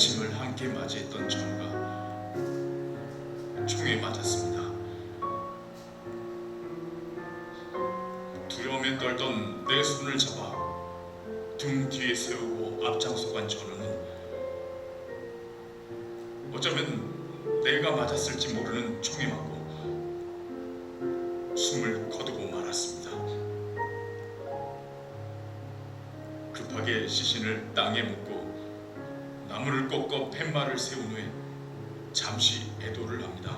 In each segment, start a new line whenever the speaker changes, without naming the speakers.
아침을 함께 맞이했던 전우가 총에 맞았습니다. 두려움에 떨던 내 손을 잡아 등 뒤에 세우고 앞장서간 전우는 어쩌면 내가 맞았을지 모르는 총에 맞고 숨을 거두고 말았습니다. 급하게 시신을 땅에 묻고 나무를 꺾어 팻말을 세운 후에 잠시 애도를 합니다.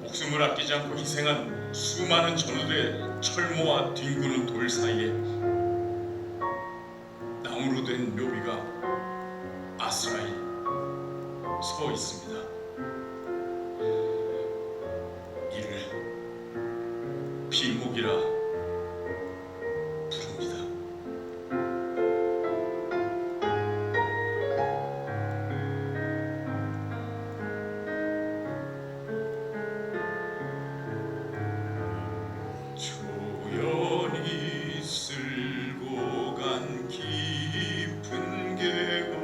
목숨을 아끼지 않고 희생한 수많은 전우들의 철모와 뒹구는 돌 사이에 나무로 된 묘비가 아스라이 서 있습니다. 이를 비목이라 부릅니다. 조연히 쓸고 간 깊은 계곡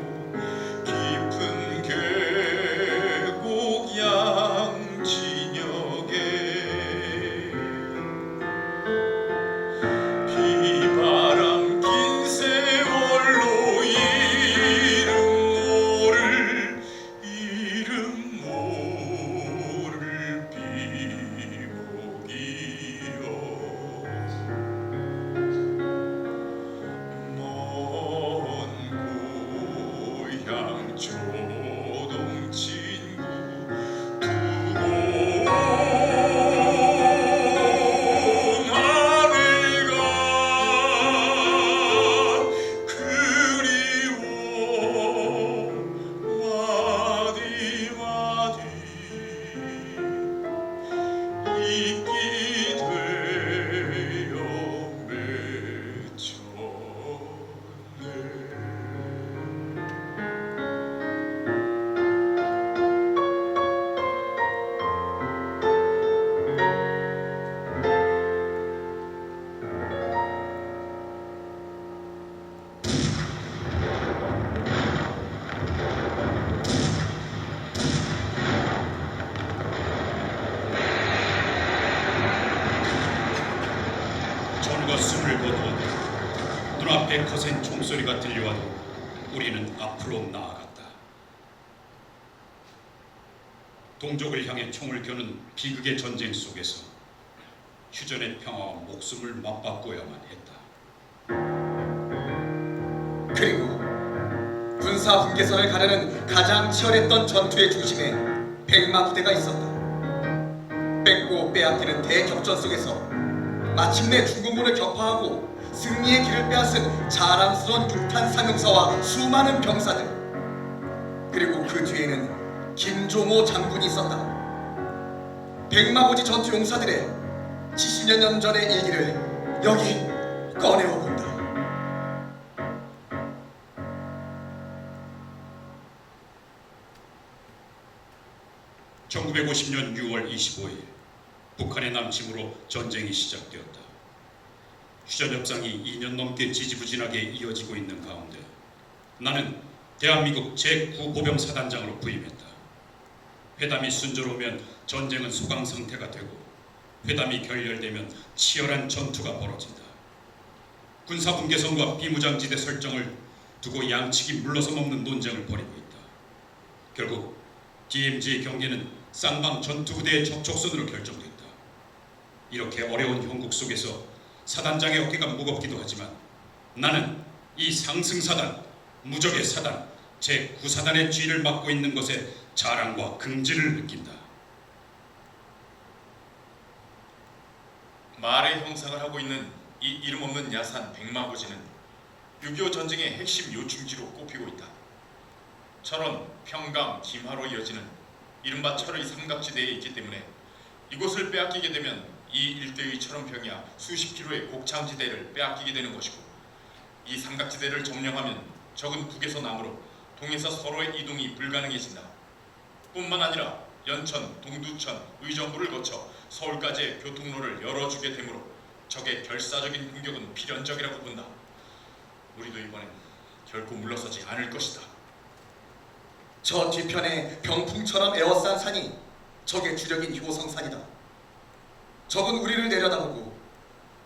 양진역에 비바람 긴 세월로 이름 모를 비목이여 먼 고향 조동 친구 두고 나래가 그리워 와디 잊기 되어 맺혔네. 전우가 숨을 거두었다. 눈앞에 거센 총소리가 들려와도 우리는 앞으로 나아갔다. 동족을 향해 총을 겨눈 비극의 전쟁 속에서 휴전의 평화와 목숨을 맞바꿔야만 했다.
그리고 군사 분계선을 가르는 가장 치열했던 전투의 중심에 백마 부대가 있었다. 뺏고 빼앗기는 대격전 속에서 마침내 중공군을 격파하고 승리의 길을 빼앗은 자랑스러운 육탄 상용사와 수많은 병사들, 그리고 그 뒤에는 김종호 장군이 있었다. 백마고지 전투 용사들의 70여 년 전의 일기를 여기 꺼내어 본다.
1950년 6월 25일 북한의 남침으로 전쟁이 시작되었다. 휴전 협상이 2년 넘게 지지부진하게 이어지고 있는 가운데 나는 대한민국 제9보병사단장으로 부임했다. 회담이 순조로우면 전쟁은 소강 상태가 되고 회담이 결렬되면 치열한 전투가 벌어진다. 군사분계선과 비무장지대 설정을 두고 양측이 물러서 먹는 논쟁을 벌이고 있다. 결국 DMZ의 경계는 쌍방 전투부대의 접촉선으로 결정됐다. 이렇게 어려운 형국 속에서 사단장의 어깨가 무겁기도 하지만 나는 이 상승사단, 무적의 사단, 제9사단의 쥐를 맡고 있는 것에 자랑과 긍지를 느낀다. 말의 형상을 하고 있는 이 이름 없는 야산 백마고지는 6.25 전쟁의 핵심 요충지로 꼽히고 있다. 철원, 평강, 김하로 이어지는 이른바 철의 삼각지대에 있기 때문에 이곳을 빼앗기게 되면 이 일대의 철원평야 수십 킬로의 곡창지대를 빼앗기게 되는 것이고, 이 삼각지대를 점령하면 적은 북에서 남으로 동에서 서로의 이동이 불가능해진다. 뿐만 아니라 연천, 동두천, 의정부를 거쳐 서울까지의 교통로를 열어주게 되므로 적의 결사적인 공격은 필연적이라고 본다. 우리도 이번엔 결코 물러서지 않을 것이다.
저 뒤편에 병풍처럼 에워싼 산이 적의 주력인 효성산이다. 적은 우리를 내려다보고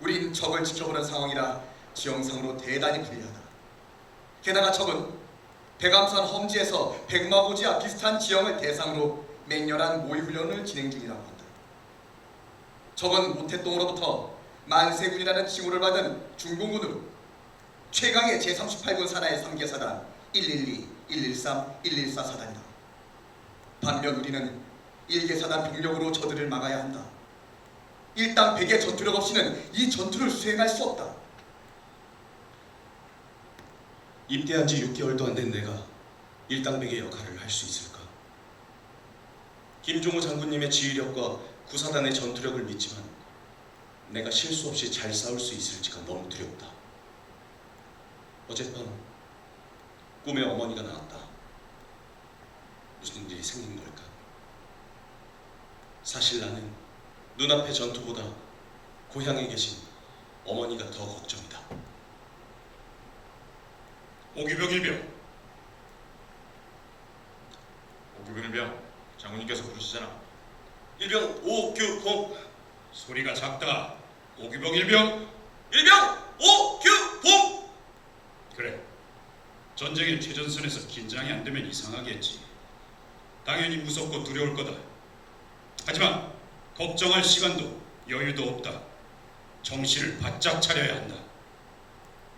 우린 적을 지켜보는 상황이라 지형상으로 대단히 불리하다. 게다가 적은 백암산 험지에서 백마고지와 비슷한 지형을 대상으로 맹렬한 모의훈련을 진행 중이라고 한다. 적은 모태똥으로부터 만세군이라는 칭호를 받은 중공군으로 최강의 제38군 산하의 3개사단 112, 113, 114 사단이다. 반면 우리는 1개사단 병력으로 저들을 막아야 한다. 일당 100의 전투력 없이는 이 전투를 수행할 수 없다.
입대한 지 6개월도 안 된 내가 일당백의 역할을 할 수 있을까? 김종호 장군님의 지휘력과 구사단의 전투력을 믿지만 내가 실수 없이 잘 싸울 수 있을지가 너무 두렵다. 어젯밤 꿈에 어머니가 나왔다. 무슨 일이 생긴 걸까? 사실 나는 눈앞의 전투보다 고향에 계신 어머니가 더 걱정이다.
오규병 일병,
오규병 장군님께서 부르시잖아.
일병 오규봉.
소리가 작다. 오규병 일병.
일병 오규봉.
그래, 전쟁의 최전선에서 긴장이 안 되면 이상하겠지. 당연히 무섭고 두려울 거다. 하지만 걱정할 시간도 여유도 없다. 정신을 바짝 차려야 한다.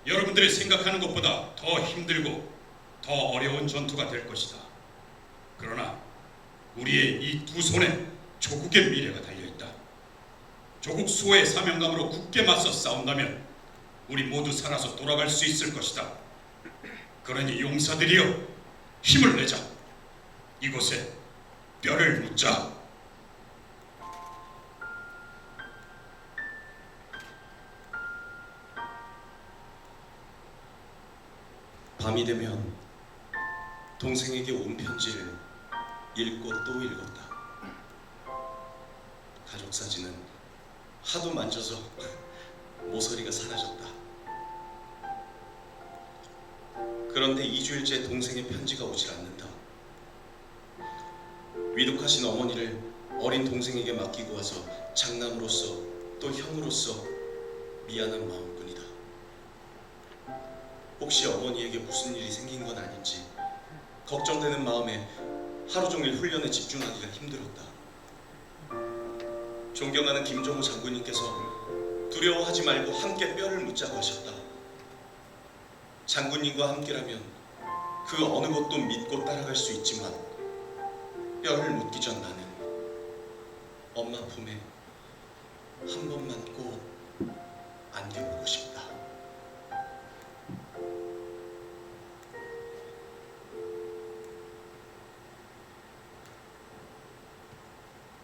여러분들이 생각하는 것보다 더 힘들고 더 어려운 전투가 될 것이다. 그러나 우리의 이 두 손에 조국의 미래가 달려있다. 조국 수호의 사명감으로 굳게 맞서 싸운다면 우리 모두 살아서 돌아갈 수 있을 것이다. 그러니 용사들이여, 힘을 내자. 이곳에 뼈를 묻자.
밤이 되면 동생에게 온 편지를 읽고 또 읽었다. 가족 사진은 하도 만져서 모서리가 사라졌다. 그런데 2주일째 동생의 편지가 오질 않는다. 위독하신 어머니를 어린 동생에게 맡기고 와서 장남으로서 또 형으로서 미안한 마음뿐이다. 혹시 어머니에게 무슨 일이 생긴 건 아닌지 걱정되는 마음에 하루 종일 훈련에 집중하기가 힘들었다. 존경하는 김종호 장군님께서 두려워하지 말고 함께 뼈를 묻자고 하셨다. 장군님과 함께라면 그 어느 것도 믿고 따라갈 수 있지만 뼈를 묻기 전 나는 엄마 품에 한 번만 꼭 안겨보고 싶다.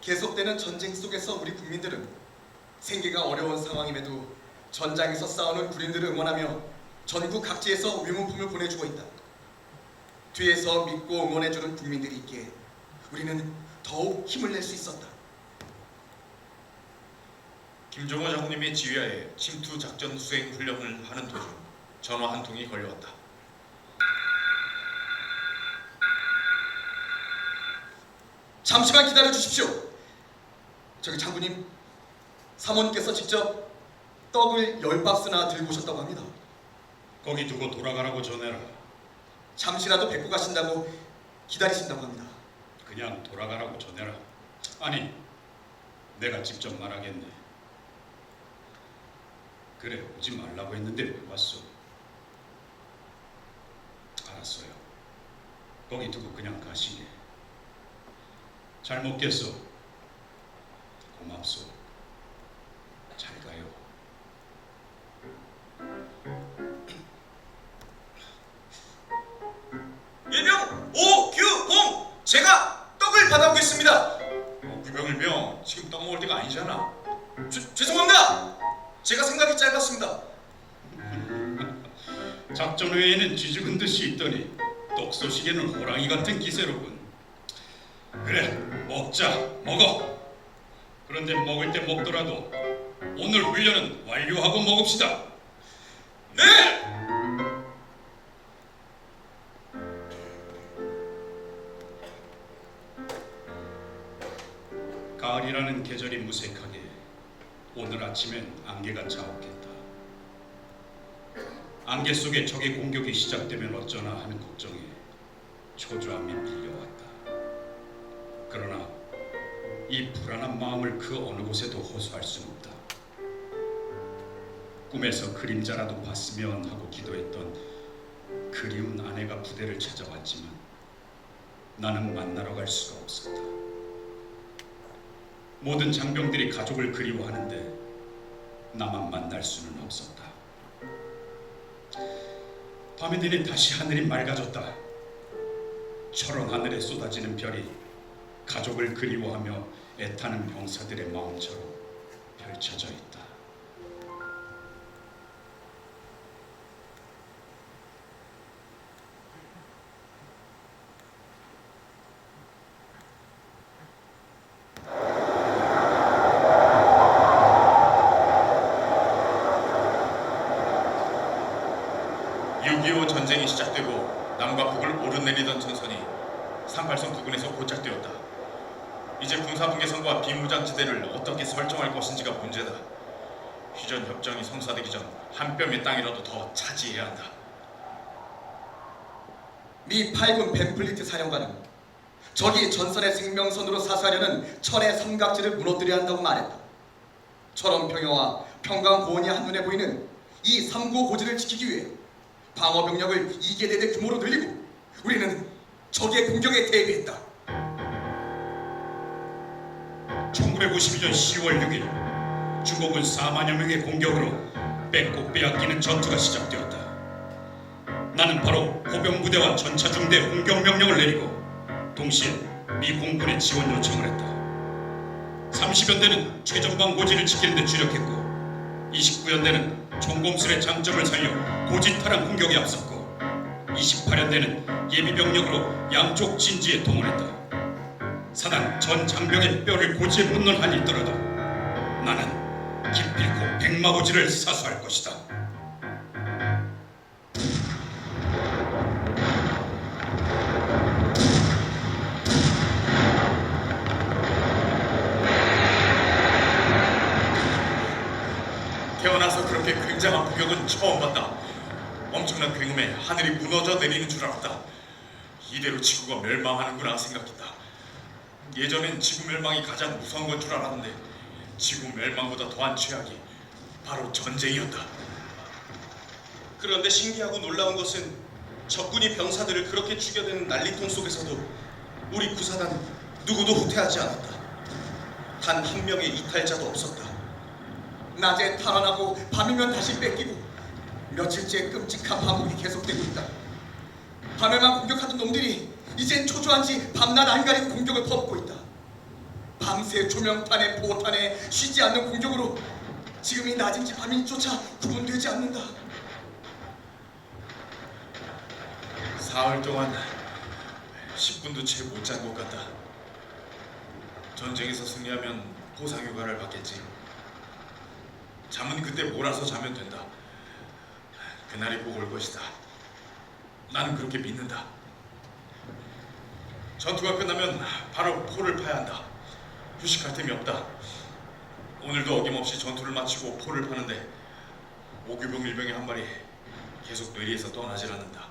계속되는 전쟁 속에서 우리 국민들은 생계가 어려운 상황임에도 전장에서 싸우는 군인들을 응원하며 전국 각지에서 위문품을 보내주고 있다. 뒤에서 믿고 응원해주는 국민들이 있기에 우리는 더욱 힘을 낼 수 있었다.
김종호 장군님의 지휘하에 침투 작전 수행 훈련을 하는 도중 전화 한 통이 걸려왔다.
잠시만 기다려 주십시오. 저기 장군님, 사모님께서 직접 떡을 10박스나 들고 오셨다고 합니다.
거기 두고 돌아가라고 전해라.
잠시라도 뵙고 가신다고 기다리신다고 합니다.
그냥 돌아가라고 전해라. 아니, 내가 직접 말하겠네. 그래, 오지 말라고 했는데 왜 왔어? 알았어요. 거기 두고 그냥 가시게. 잘 먹겠소. 고맙소. 잘 가요.
일병 오규봉! 제가 떡을 받아오겠습니다.
오규병 지금 떡 먹을 때가 아니잖아.
죄송합니다. 제가 생각이 짧았습니다.
작전 외에는 쥐죽은 듯이 있더니 떡소식에는 호랑이 같은 기세로군. 그래, 먹자. 먹어. 그런데 먹을 때 먹더라도 오늘 훈련은 완료하고 먹읍시다.
네!
가을이라는 계절이 무색하게 오늘 아침엔 안개가 자욱했다. 안개 속에 적의 공격이 시작되면 어쩌나 하는 걱정에 초조함이 밀려왔다. 그러나 이 불안한 마음을 그 어느 곳에도 호소할 수는 없다. 꿈에서 그림자라도 봤으면 하고 기도했던 그리운 아내가 부대를 찾아왔지만 나는 만나러 갈 수가 없었다. 모든 장병들이 가족을 그리워하는데 나만 만날 수는 없었다. 밤이 되니 다시 하늘이 맑아졌다. 철원 하늘에 쏟아지는 별이 가족을 그리워하며 애타는 병사들의 마음처럼 펼쳐져 있다.
(6.25) 전쟁이 시작되고 남과 북을 오르내리던 전선이 38선 부근에서 고착되었다. 이제 군사분계선과 비무장지대를 어떻게 설정할 것인지가 문제다. 휴전 협정이 성사되기 전 한 뼘의 땅이라도 더 차지해야 한다.
미 8군 벤플리트 사령관은 적이 전선의 생명선으로 사수하려는 철의 삼각지를 무너뜨려야 한다고 말했다. 철원 평야와 평강 고원이 한눈에 보이는 이 3구 고지를 지키기 위해 방어 병력을 2계대대 규모로 늘리고 우리는 적의 공격에 대비했다.
1952년 10월 6일 중국군 4만여 명의 공격으로 뺏고 빼앗기는 전투가 시작되었다. 나는 바로 호병부대와 전차중대 공격 명령을 내리고 동시에 미 공군에 지원 요청을 했다. 30연대는 최전방 고지를 지키는 데 주력했고 29연대는 총검술의 장점을 살려 고지 탈환 공격에 앞섰고 28연대는 예비병력으로 양쪽 진지에 동원했다. 사단 전 장병의 뼈를 고지에 묻는 한이 있더라도 나는 기필코 백마고지를 사수할 것이다.
태어나서 그렇게 굉장한 폭격은 처음 봤다. 엄청난 굉음에 하늘이 무너져 내리는 줄 알았다. 이대로 지구가 멸망하는구나 생각했다. 예전엔 지구 멸망이 가장 무서운 건 줄 알았는데 지구 멸망보다 더한 최악이 바로 전쟁이었다.
그런데 신기하고 놀라운 것은 적군이 병사들을 그렇게 죽여대는 난리통 속에서도 우리 구사단 누구도 후퇴하지 않았다. 단 한 명의 이탈자도 없었다.
낮에 탈환하고 밤이면 다시 뺏기고 며칠째 끔찍한 반복이 계속되고 있다. 밤에만 공격하던 놈들이 이젠 초조한지 밤낮 안 가리고 공격을 퍼붓고 있다. 밤새 조명탄에 포탄에 쉬지 않는 공격으로 지금이 낮인지 밤인지조차 구분되지 않는다.
사흘 동안 10분도 채 못 잔 것 같다. 전쟁에서 승리하면 보상휴가를 받겠지. 잠은 그때 몰아서 자면 된다. 그날이 꼭 올 것이다. 나는 그렇게 믿는다. 전투가 끝나면 바로 포를 파야 한다. 휴식할 틈이 없다. 오늘도 어김없이 전투를 마치고 포를 파는데 오규병 일병의 한 마리 계속 뇌리에서 떠나질 않는다.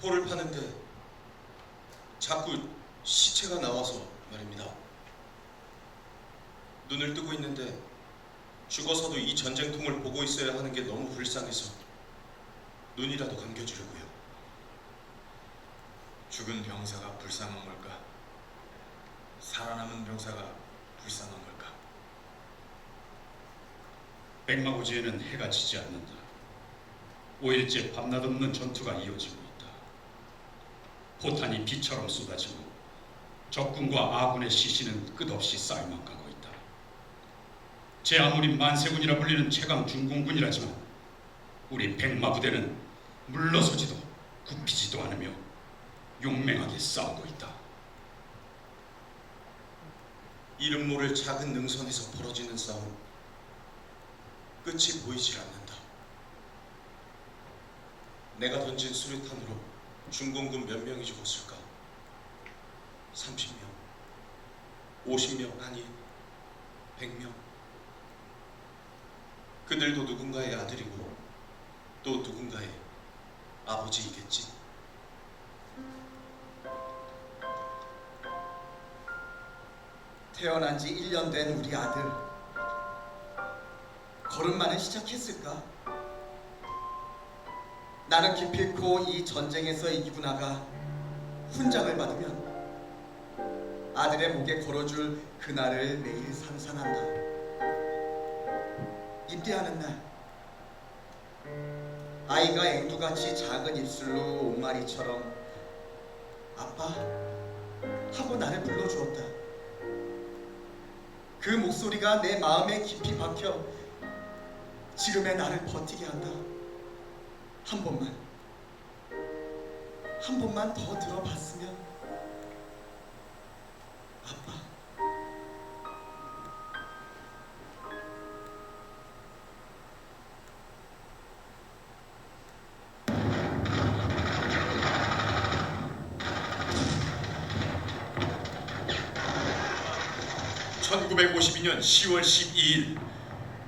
포를 파는데 자꾸 시체가 나와서 말입니다. 눈을 뜨고 있는데 죽어서도 이 전쟁통을 보고 있어야 하는 게 너무 불쌍해서 눈이라도 감겨주려고요.
죽은 병사가 불쌍한 걸까? 살아남은 병사가 불쌍한 걸까?
백마고지에는 해가 지지 않는다. 5일째 밤낮 없는 전투가 이어지고 있다. 포탄이 비처럼 쏟아지고 적군과 아군의 시신은 끝없이 쌓여만 가고 있다. 제 아무리 만세군이라 불리는 최강 중공군이라지만 우리 백마부대는 물러서지도 굽히지도 않으며 용맹하게 싸우고 있다.
이름 모를 작은 능선에서 벌어지는 싸움, 끝이 보이질 않는다. 내가 던진 수류탄으로 중공군 몇 명이 죽었을까? 30명, 50명, 아니 100명. 그들도 누군가의 아들이고 또 누군가의 아버지이겠지.
태어난 지 1년 된 우리 아들, 걸음마는 시작했을까? 나는 기필코 이 전쟁에서 이기고 나가 훈장을 받으면 아들의 목에 걸어줄 그날을 매일 상상한다. 입대하는 날, 아이가 앵두같이 작은 입술로 옹알이처럼 아빠 하고 나를 불러주었다. 그 목소리가 내 마음에 깊이 박혀 지금의 나를 버티게 한다. 한 번만 더 들어봤으면. 아빠.
(1952년 10월 12일)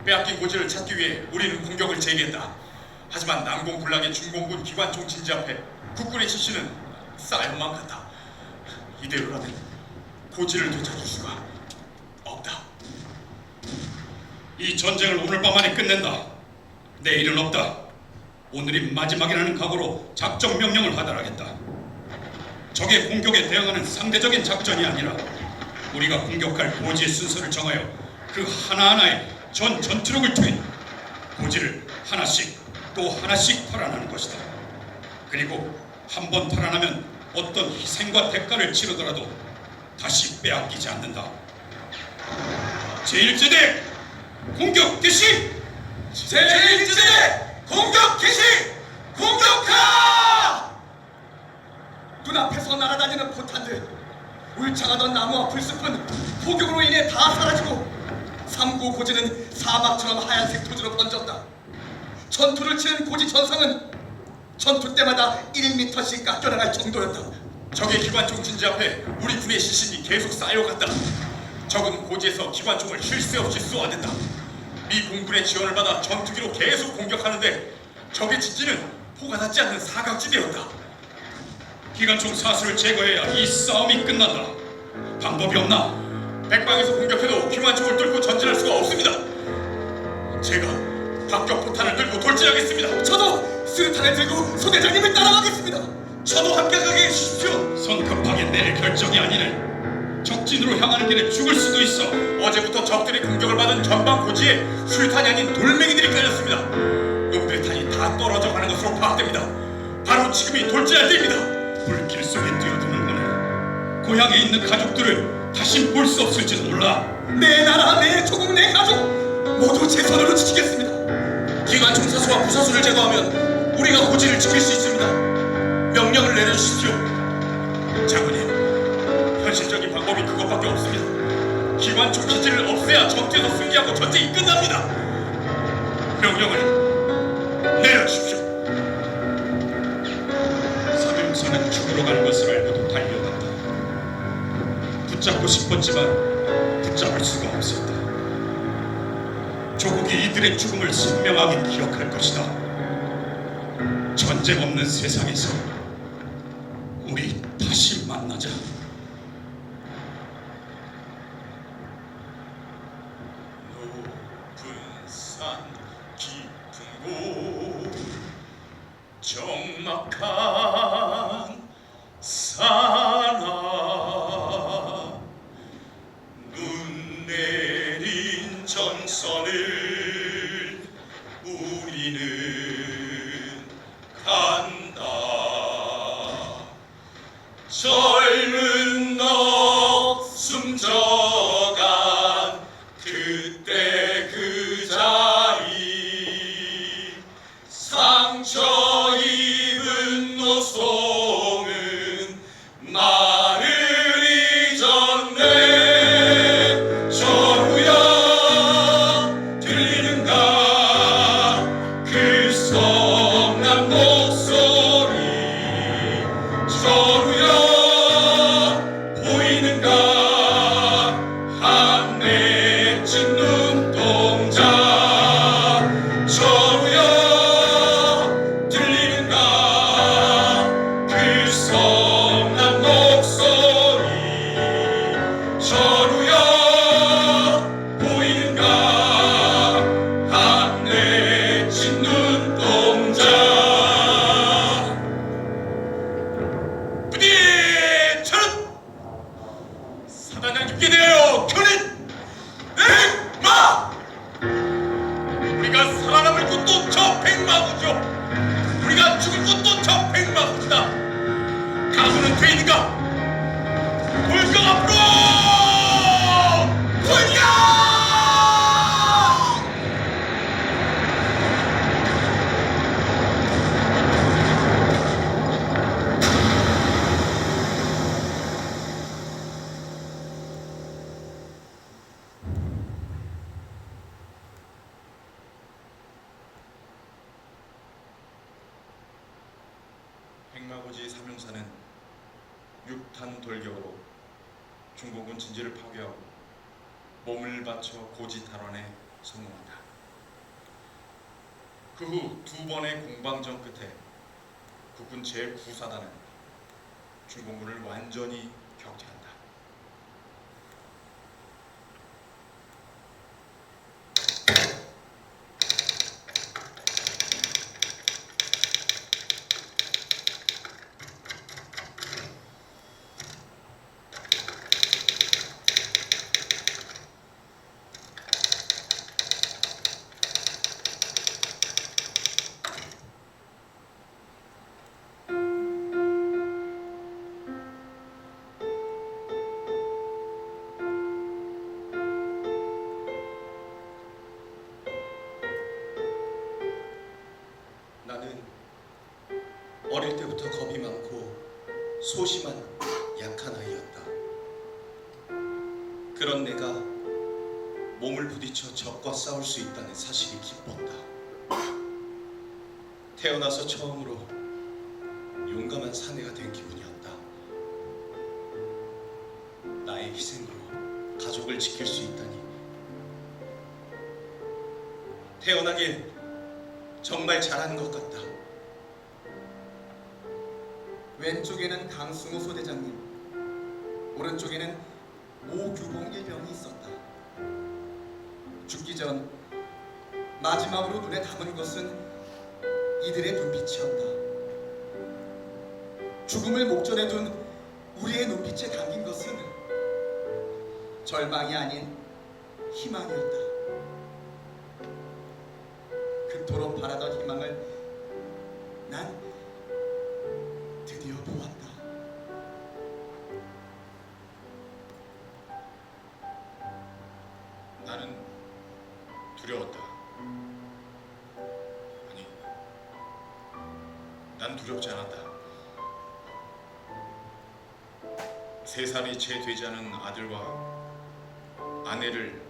빼앗긴 고지를 찾기 위해 우리는 공격을 재개했다. 하지만 난공불락의 중공군 기관총 진지 앞에 국군의 지시는 싸움만 같다. 이대로라면 고지를 되찾을 수가 없다.
이 전쟁을 오늘 밤 안에 끝낸다. 내일은 없다. 오늘이 마지막이라는 각오로 작전 명령을 하달하겠다. 적의 공격에 대응하는 상대적인 작전이 아니라 우리가 공격할 고지의 순서를 정하여 그 하나하나의 전투력을 통해 고지를 하나씩 또 하나씩 탈환하는 것이다. 그리고 한 번 탈환하면 어떤 희생과 대가를 치르더라도 다시 빼앗기지 않는다. 제1제대 공격 개시!
제1지대 공격 개시! 공격하! 눈앞에서 날아다니는 포탄들, 울창하던 나무와 풀숲은 폭격으로 인해 다 사라지고 삼고 고지는 사막처럼 하얀색 토지로 번졌다. 전투를 치는 고지 전상은 전투 때마다 1m씩 깎여나갈 정도였다.
적의 기관총 진지 앞에 우리 군의 시신이 계속 쌓여갔다. 적은 고지에서 기관총을 쉴 새 없이 쏘아댄다. 미 공군의 지원을 받아 전투기로 계속 공격하는데 적의 진지는 포가 닿지 않는 사각지대였다.
기관총 사수를 제거해야 이 싸움이 끝난다. 방법이 없나?
백방에서 공격해도 기관총을 뚫고 전진할 수가 없습니다. 제가 박격포탄을 들고 돌진하겠습니다.
저도 수류탄을 들고 소대장님을 따라가겠습니다.
저도 함께 가게 해주십시오.
성급하게 내릴 결정이 아니네. 적진으로 향하는 길에 죽을 수도 있어.
어제부터 적들의 공격을 받은 전방 고지에 수류탄이 아닌 돌멩이들이 깔렸습니다. 놈들의 탄이 다 떨어져 가는 것으로 파악됩니다. 바로 지금이 돌진할 때입니다.
불길 속에 뛰어드는 거네. 고향에 있는 가족들을 다시 볼 수 없을지도 몰라.
내 나라, 내 조국, 내 가족 모두 제 손으로 지키겠습니다.
기관총 사수와 부사수를 제거하면 우리가 고지를 지킬 수 있습니다. 명령을 내려주십시오.
장군님, 현실적인 방법이 그것밖에 없습니다. 기관총 기지를 없애야 전투에서 승리하고 전쟁이 끝납니다. 명령을 내려주십시오.
사명선은 죽으러 가는 것을 알고도 달려갔다. 붙잡고 싶었지만 붙잡을 수가 없었다. 조국이 이들의 죽음을 선명하게 기억할 것이다. 전쟁 없는 세상에서 우리 다시 만나자.
높은 산 깊은 곳 적막한 산하 눈 내린 전선을 우리는 간다. 젊은 너 숨져간 그때 그 자리 상처 입은 노송은 나를 잊었네. 저루야 들리는가 그 성난 목소리. 저루야 죽게 되어 견인 백마! 우리가 살아남을 곳도 저 백마구죠. 우리가 죽을 곳도 저 백마구다. 각오는 돼 있는가? 돌격 앞으로! 돌격! 백마고지 삼용사는 6탄 돌격으로 중공군 진지를 파괴하고 몸을 바쳐 고지 탈환에 성공한다. 그 후 두 번의 공방전 끝에 국군 제9사단은 중공군을 완전히 격퇴한다.
나는 어릴 때부터 겁이 많고 소심한 약한 아이였다. 그런 내가 몸을 부딪혀 적과 싸울 수 있다는 사실이 기뻤다. 태어나서 처음으로 용감한 사내가 된 기분이었다. 나의 희생으로 가족을 지킬 수 있다니. 태어나길 정말 잘하는 것 같다.
왼쪽에는 강승호 소대장님, 오른쪽에는 오규봉 일병이 있었다. 죽기 전 마지막으로 눈에 담은 것은 이들의 눈빛이었다. 죽음을 목전에 둔 우리의 눈빛에 담긴 것은 절망이 아닌 희망이었다. 그토록 바라던 희망을 난 드디어 보았다.
나는 두려웠다. 아니, 난 두렵지 않았다. 3살이 채 되지 않은 아들과 아내를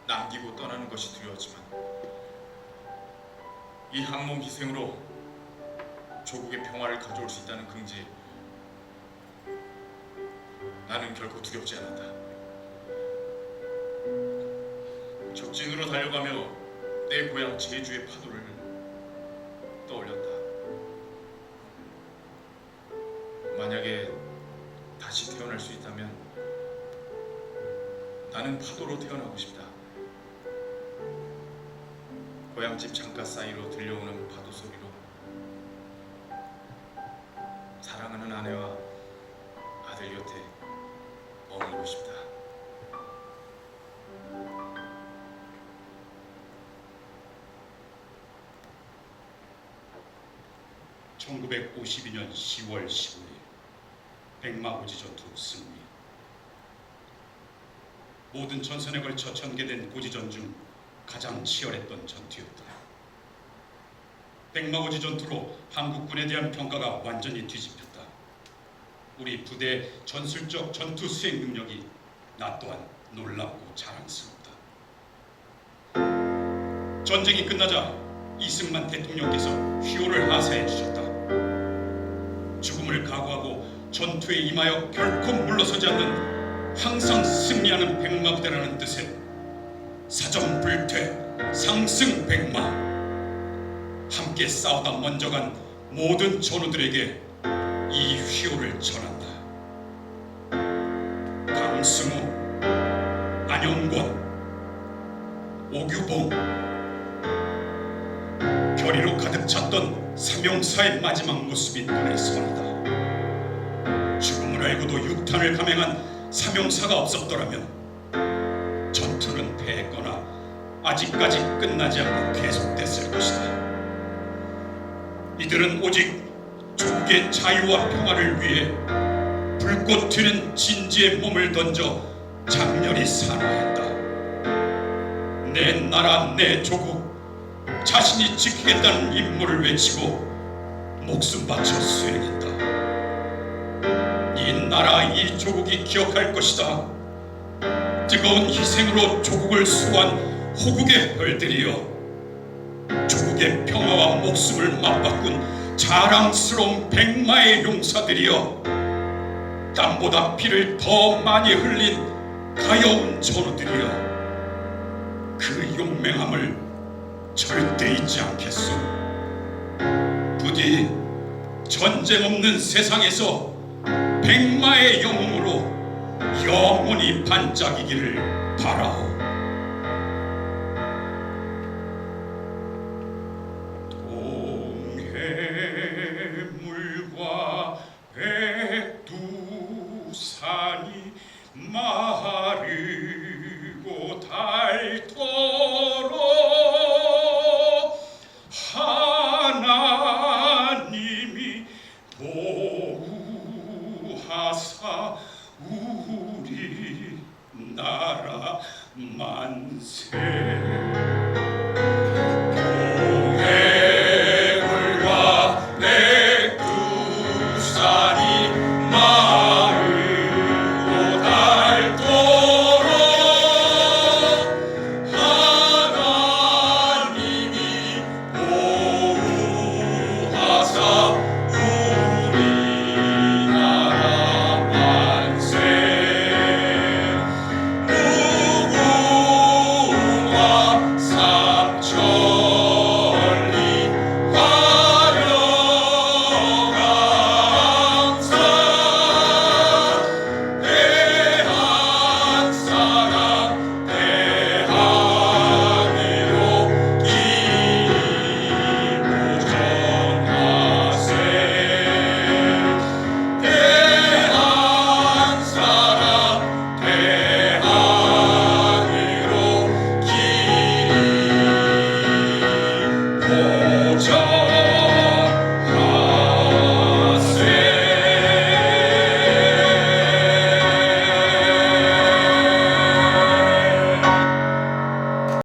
남기고 떠나는 것이 두려웠지만 이 항몸 희생으로 조국의 평화를 가져올 수 있다는 긍지에 나는 결코 두렵지 않았다. 적진으로 달려가며 내 고향 제주의 파도를 떠올렸다. 만약에 다시 태어날 수 있다면 나는 파도로 태어나고 싶다. 고향집 창가 사이로 들려오는 파도 소리로 사랑하는 아내와 아들 곁에 머물고 싶다.
(1952년 10월 15일) 백마고지 전투 승리. 모든 전선에 걸쳐 전개된 고지전 중 가장 치열했던 전투였다. 백마고지 전투로 한국군에 대한 평가가 완전히 뒤집혔다. 우리 부대의 전술적 전투 수행 능력이 나 또한 놀랍고 자랑스럽다. 전쟁이 끝나자 이승만 대통령께서 휘호를 하사해 주셨다. 죽음을 각오하고 전투에 임하여 결코 물러서지 않는 항상 승리하는 백마부대라는 뜻의 사정불퇴 상승 백마. 함께 싸우다 먼저 간 모든 전우들에게 이 휘호를 전한다. 강승우, 안영권, 오규봉, 결의로 가득 찼던 삼용사의 마지막 모습이 눈에 선하다. 죽음을 알고도 육탄을 감행한 사명사가 없었더라면 전투는 패했거나 아직까지 끝나지 않고 계속됐을 것이다. 이들은 오직 조국의 자유와 평화를 위해 불꽃 튀는 진지의 몸을 던져 장렬히 산화했다. 내 나라 내 조국, 자신이 지키겠다는 임무를 외치고 목숨 바쳐 수행했다. 이 나라 이 조국이 기억할 것이다. 뜨거운 희생으로 조국을 수호한 호국의 벌들이여, 조국의 평화와 목숨을 맞바꾼 자랑스러운 백마의 용사들이여, 땀보다 피를 더 많이 흘린 가여운 전우들이여, 그 용맹함을 절대 잊지 않겠소. 부디 전쟁 없는 세상에서 백마의 영웅으로 영원히 반짝이기를 바라오. 동해물과 백두산이 마르고 닳도록 하나님이 보호하사 우리 나라 만세.